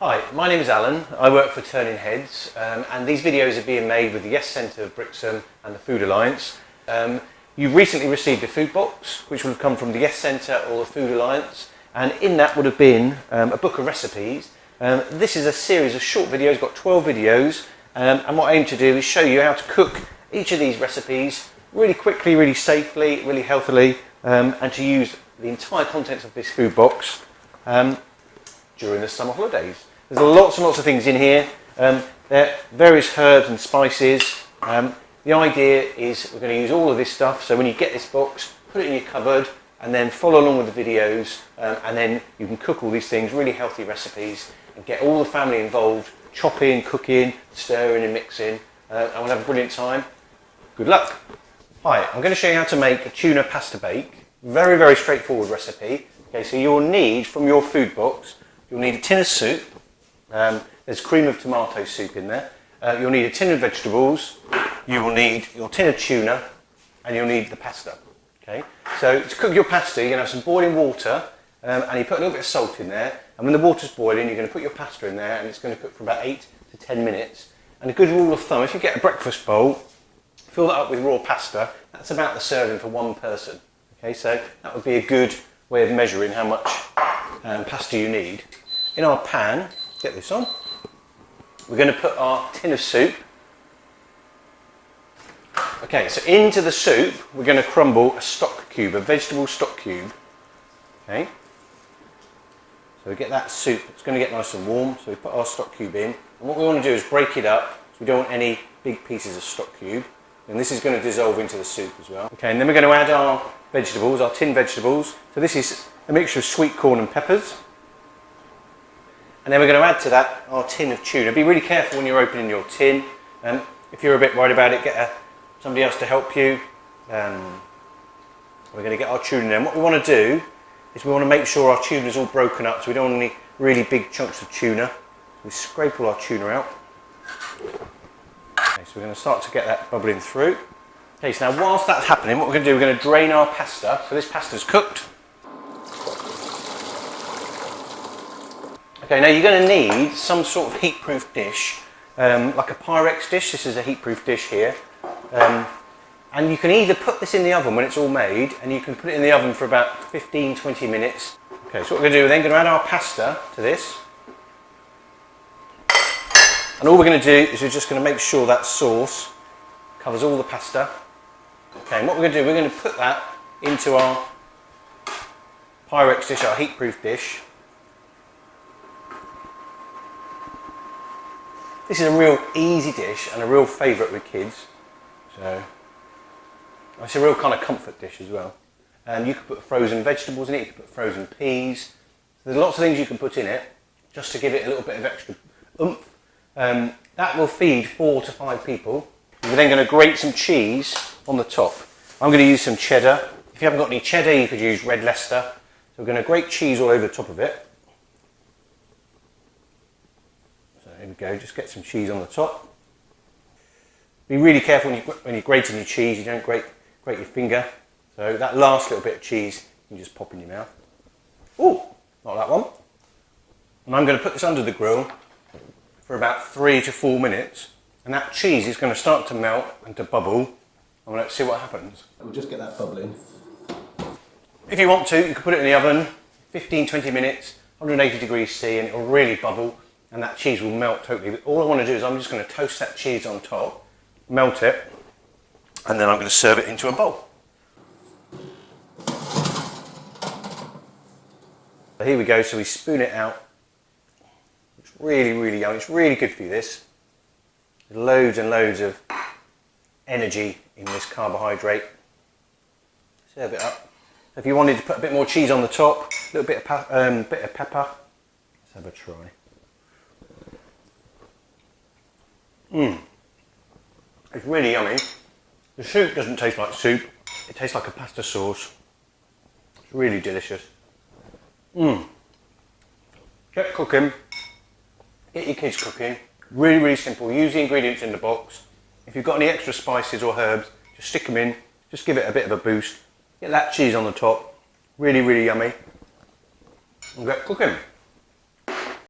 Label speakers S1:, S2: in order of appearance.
S1: Hi, my name is Alan. I work for Turning Heads and these videos are being made with the Yes Centre of Brixham and the Food Alliance. You've recently received a food box which would have come from the Yes Centre or the Food Alliance, and in that would have been a book of recipes. This is a series of short videos, got 12 videos, and what I aim to do is show you how to cook each of these recipes really quickly, really safely, really healthily, and to use the entire contents of this food box during the summer holidays. There's lots and lots of things in here. There are various herbs and spices. The idea is we're going to use all of this stuff, so when you get this box, put it in your cupboard and then follow along with the videos, and then you can cook all these things, really healthy recipes, and get all the family involved, chopping, cooking, stirring and mixing, and we'll have a brilliant time. Good luck. Hi, I'm going to show you how to make a tuna pasta bake. Very, very straightforward recipe. Okay, so you'll need, from your food box, you'll need a tin of soup. There's cream of tomato soup in there. You'll need a tin of vegetables. You will need your tin of tuna, and you'll need the pasta. Okay, so to cook your pasta, you're going to have some boiling water, and you put a little bit of salt in there. And when the water's boiling, you're going to put your pasta in there, and it's going to cook for about 8 to 10 minutes. And a good rule of thumb: if you get a breakfast bowl, fill that up with raw pasta. That's about the serving for one person. Okay, so that would be a good way of measuring how much pasta you need. In our pan, get this on, we're going to put our tin of soup. Okay, so into the soup we're going to crumble a stock cube, a vegetable stock cube. Okay, so we get that soup, it's going to get nice and warm, so we put our stock cube in, and what we want to do is break it up, so we don't want any big pieces of stock cube, and this is going to dissolve into the soup as well. Okay, and then we're going to add our vegetables, our tin vegetables. So this is a mixture of sweet corn and peppers. And then we're going to add to that our tin of tuna. Be really careful when you're opening your tin. If you're a bit worried about it, get somebody else to help you. We're going to get our tuna in there. And what we want to do is we want to make sure our tuna is all broken up, so we don't want any really big chunks of tuna. We scrape all our tuna out. Okay, so we're going to start to get that bubbling through. Okay, so now whilst that's happening, what we're going to do, we're going to drain our pasta. So this pasta's cooked. Okay, now you're going to need some sort of heat-proof dish, like a Pyrex dish. This is a heat-proof dish here. And you can either put this in the oven when it's all made, and you can put it in the oven for about 15-20 minutes. Okay, so what we're going to do, we're then going to add our pasta to this. And all we're going to do is we're just going to make sure that sauce covers all the pasta. Okay, and what we're going to do, we're going to put that into our Pyrex dish, our heat-proof dish. This is a real easy dish and a real favourite with kids. So it's a real kind of comfort dish as well. You could put frozen vegetables in it, you could put frozen peas. There's lots of things you can put in it just to give it a little bit of extra oomph. That will feed 4 to 5 people. We're then going to grate some cheese on the top. I'm going to use some cheddar. If you haven't got any cheddar, you could use red Leicester. So we're going to grate cheese all over the top of it. So here we go, just get some cheese on the top. Be really careful when you're grating your cheese, you don't grate your finger. So that last little bit of cheese, you can just pop in your mouth. Oh, not that one. And I'm going to put this under the grill for about 3 to 4 minutes. And that cheese is going to start to melt and to bubble. And let's see what happens. We'll just get that bubbling. If you want to, you can put it in the oven, 15-20 minutes, 180 degrees C, and it will really bubble, and that cheese will melt totally. But all I want to do is I'm just going to toast that cheese on top, melt it, and then I'm going to serve it into a bowl. So here we go, so we spoon it out. It's really, really yummy. It's really good for you, this. There's loads and loads of energy in this carbohydrate. Serve it up. If you wanted to put a bit more cheese on the top, a little bit of pepper, let's have a try. It's really yummy. The soup doesn't taste like soup, it tastes like a pasta sauce. It's really delicious. Get cooking, get your kids cooking. Really, really simple. Use the ingredients in the box. If you've got any extra spices or herbs, just stick them in, just give it a bit of a boost. Get that cheese on the top, really, really yummy, and get cooking.